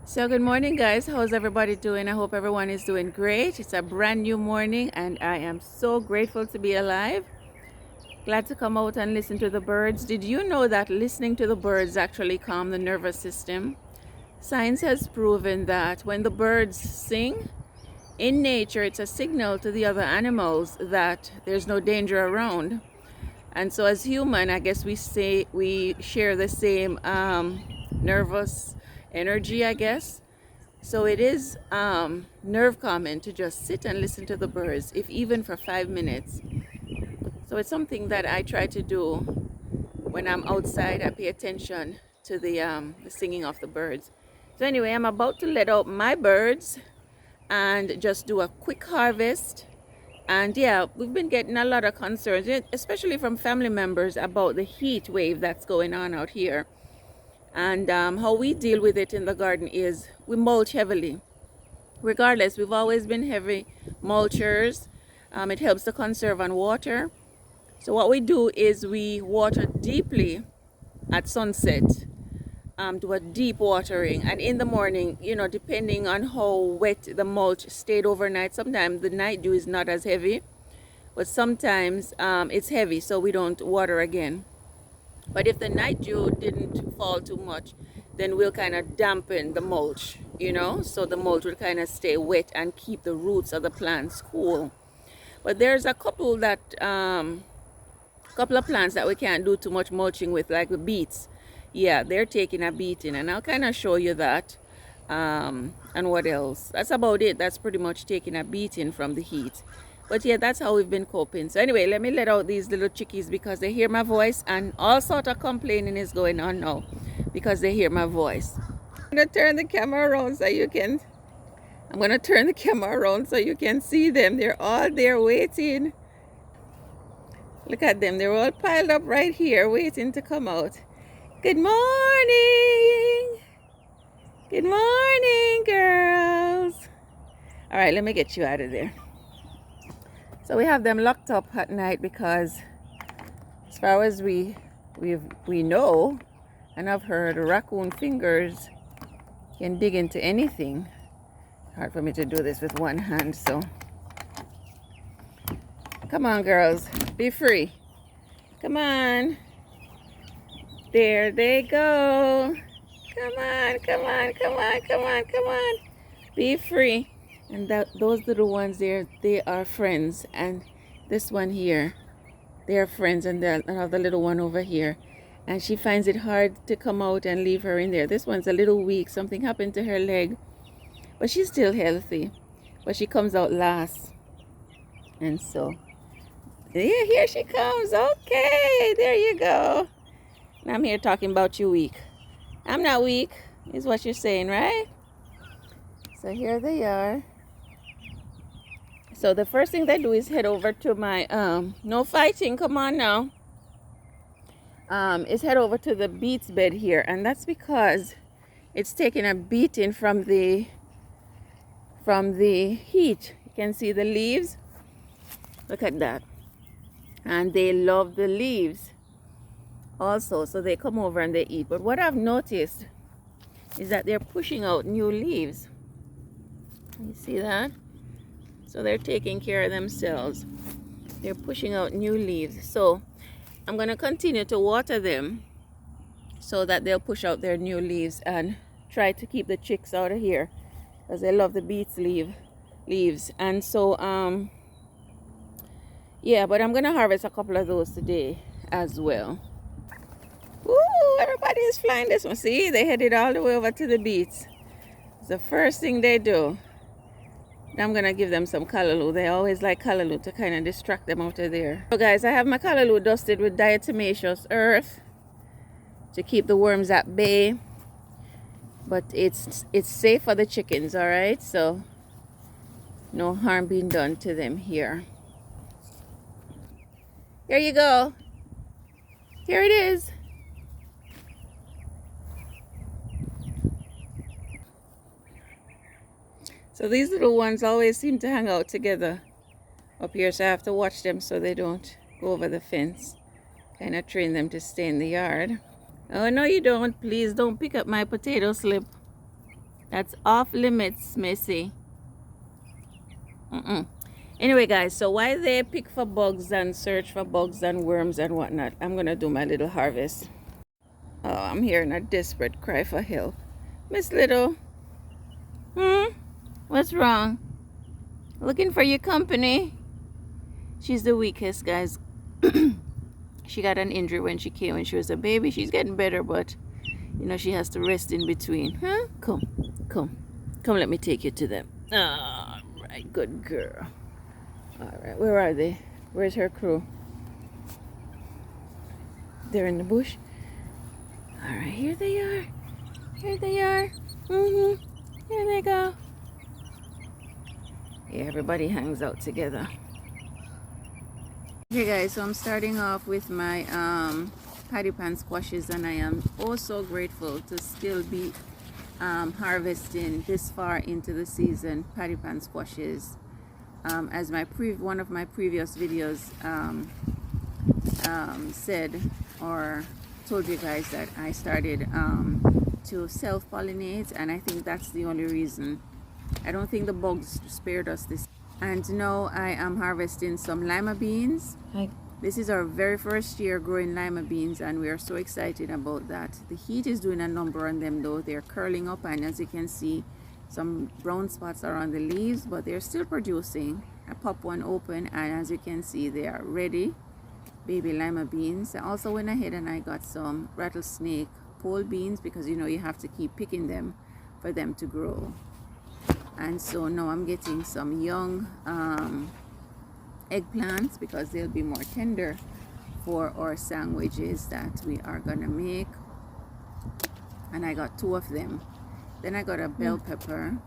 So good morning, guys. How's everybody doing? I hope everyone is doing great. It's a brand new morning and I am so grateful to be alive. Glad to come out and listen to the birds. Did you know that listening to the birds actually calm the nervous system? Science has proven that when the birds sing in nature, it's a signal to the other animals that there's no danger around. And so as human, I guess we share the same nervous energy, I guess. So it is nerve calming to just sit and listen to the birds, if even for 5 minutes. So it's something that I try to do when I'm outside. I pay attention to the singing of the birds. So anyway, I'm about to let out my birds and just do a quick harvest. And yeah, we've been getting a lot of concerns, especially from family members, about the heat wave that's going on out here. And how we deal with it in the garden is we mulch heavily. Regardless, we've always been heavy mulchers. It helps to conserve on water. So what we do is we water deeply at sunset, do a deep watering. And in the morning, depending on how wet the mulch stayed overnight, sometimes the night dew is not as heavy, but sometimes it's heavy, so we don't water again. But if the night dew didn't fall too much, then we'll kind of dampen the mulch, so the mulch will kind of stay wet and keep the roots of the plants cool. But there's a couple of plants that we can't do too much mulching with, like the beets. Yeah, they're taking a beating, and I'll kind of show you that. And what else? That's about it. That's pretty much taking a beating from the heat. But yeah, that's how we've been coping. So anyway, let me let out these little chickies because they hear my voice, and all sort of complaining is going on now because they hear my voice. I'm gonna turn the camera around so you can see them. They're all there waiting. Look at them. They're all piled up right here waiting to come out. Good morning. Good morning, girls. All right, let me get you out of there. So we have them locked up at night because, as far as we know, and I've heard, raccoon fingers can dig into anything. Hard for me to do this with one hand, so come on, girls, be free. Come on. There they go. Come on, come on, come on, come on, come on. Be free. And those little ones there, they are friends. And this one here, they are friends. And another little one over here. And she finds it hard to come out and leave her in there. This one's a little weak. Something happened to her leg. But she's still healthy. But she comes out last. And so, yeah, here she comes. Okay, there you go. And I'm here talking about you weak. I'm not weak, is what you're saying, right? So here they are. So the first thing they do is head over to my, no fighting, come on now. Is head over to the beets bed here. And that's because it's taking a beating from the heat. You can see the leaves. Look at that. And they love the leaves also. So they come over and they eat. But what I've noticed is that they're pushing out new leaves. You see that? So they're taking care of themselves. They're pushing out new leaves. So I'm going to continue to water them so that they'll push out their new leaves and try to keep the chicks out of here because they love the beets leaves. And so yeah, but I'm going to harvest a couple of those today as well. Ooh, everybody is flying this one. See, they headed all the way over to the beets. It's the first thing they do. I'm going to give them some callaloo. They always like callaloo to kind of distract them out of there. So guys, I have my callaloo dusted with diatomaceous earth to keep the worms at bay. But it's safe for the chickens, all right? So no harm being done to them here. Here you go. Here it is. So these little ones always seem to hang out together up here, so I have to watch them so they don't go over the fence. Kind of train them to stay in the yard. Oh, no you don't. Please don't pick up my potato slip. That's off limits, Missy. Anyway, guys, so while they pick for bugs and search for bugs and worms and whatnot, I'm gonna do my little harvest. Oh, I'm hearing a desperate cry for help. Miss Little, what's wrong? Looking for your company? She's the weakest, guys. She got an injury when she came when she was a baby. She's getting better, but you know she has to rest in between. Huh? Come, let me take you to them. All right, good girl. All right, where are they? Where's her crew? They're in the bush. All right, here they are. Here they are. Here they go. Yeah, everybody hangs out together. Okay, guys, so I'm starting off with my patty pan squashes, and I am so grateful to still be harvesting this far into the season patty pan squashes. As one of my previous videos said or told you guys that I started to self-pollinate, and I think that's the only reason. I don't think the bugs spared us this. And now I am harvesting some lima beans. Hi. This is our very first year growing lima beans, and we are so excited about that. The heat is doing a number on them though. They're curling up, and as you can see, some brown spots are on the leaves, but they're still producing. I pop one open, and as you can see, they are ready. Baby lima beans. I also went ahead and I got some rattlesnake pole beans, because you know you have to keep picking them for them to grow. And so now I'm getting some young eggplants, because they'll be more tender for our sandwiches that we are gonna make. And I got 2 of them. Then I got a bell pepper.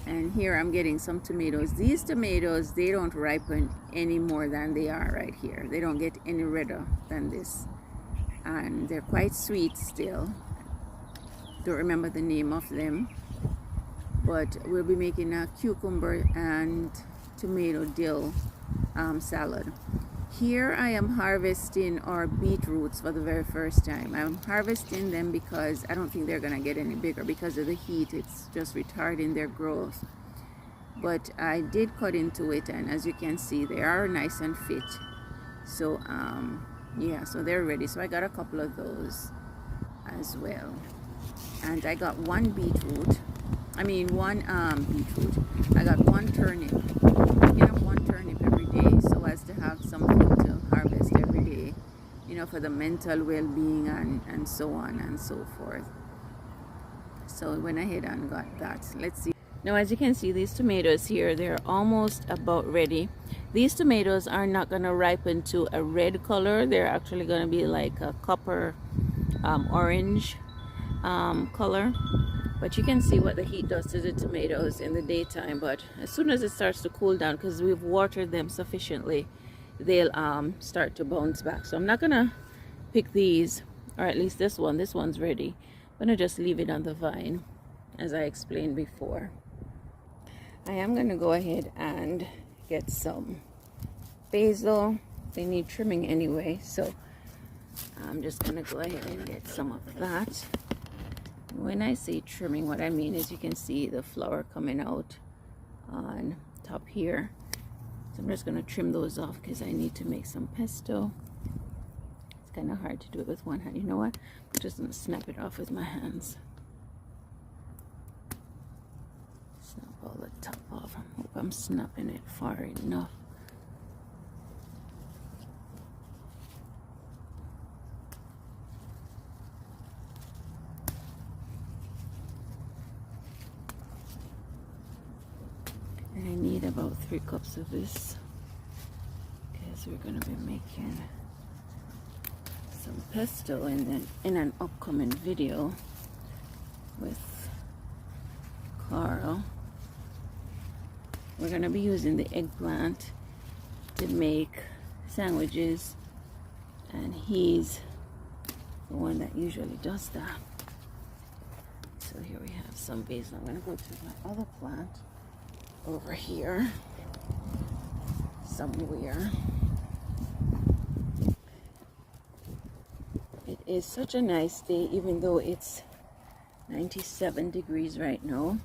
And here I'm getting some tomatoes. These tomatoes, they don't ripen any more than they are right here. They don't get any redder than this. And they're quite sweet still. Don't remember the name of them. But we'll be making a cucumber and tomato dill salad. Here I am harvesting our beetroots for the very first time. I'm harvesting them because I don't think they're gonna get any bigger because of the heat. It's just retarding their growth. But I did cut into it, and as you can see, they are nice and fit. So yeah, so they're ready. So I got a couple of those as well. And I got one beetroot. I got one turnip. Picking up one turnip every day so as to have something to harvest every day, you know, for the mental well-being and so on and so forth. So I went ahead and got that. Let's see. Now, as you can see, these tomatoes here, they're almost about ready. These tomatoes are not going to ripen to a red color. They're actually going to be like a copper orange color. But you can see what the heat does to the tomatoes in the daytime. But as soon as it starts to cool down, because we've watered them sufficiently, they'll start to bounce back. So I'm not going to pick these, or at least this one. This one's ready. I'm going to just leave it on the vine, as I explained before. I am going to go ahead and get some basil. They need trimming anyway, so I'm just going to go ahead and get some of that. When I say trimming, what I mean is you can see the flower coming out on top here. So I'm just going to trim those off because I need to make some pesto. It's kind of hard to do it with one hand. You know what? I'm just going to snap it off with my hands. Snap all the top off. I hope I'm snapping it far enough. And I need about 3 cups of this because we're going to be making some pesto in an upcoming video with Carl. We're going to be using the eggplant to make sandwiches, and he's the one that usually does that. So here we have some basil. I'm going to go to my other plant over here somewhere. is such a nice day, even though it's 97 degrees right now.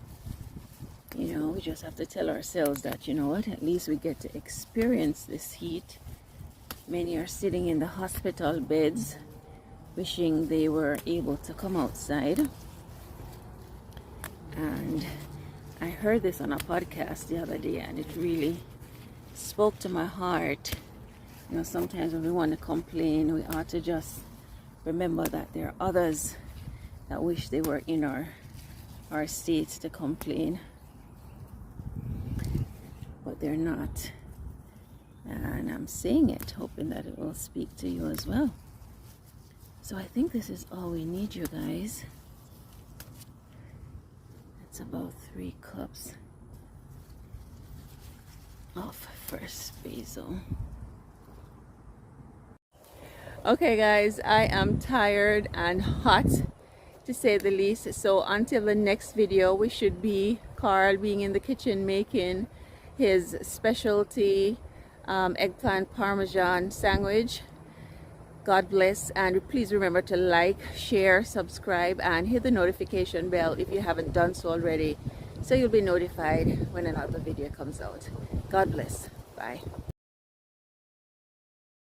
You know, we just have to tell ourselves that, you know what, at least we get to experience this heat. Many are sitting in the hospital beds, wishing they were able to come outside. And I heard this on a podcast the other day, and it really spoke to my heart. You know, sometimes when we want to complain, we ought to just remember that there are others that wish they were in our states to complain, but they're not. And I'm saying it, hoping that it will speak to you as well. So I think this is all we need, you guys. It's about 3 cups of fresh basil. Okay guys, I am tired and hot, to say the least. So until the next video, we should be Carl being in the kitchen making his specialty eggplant parmesan sandwich. God bless, and please remember to like, share, subscribe, and hit the notification bell if you haven't done so already, so you'll be notified when another video comes out. God bless. Bye.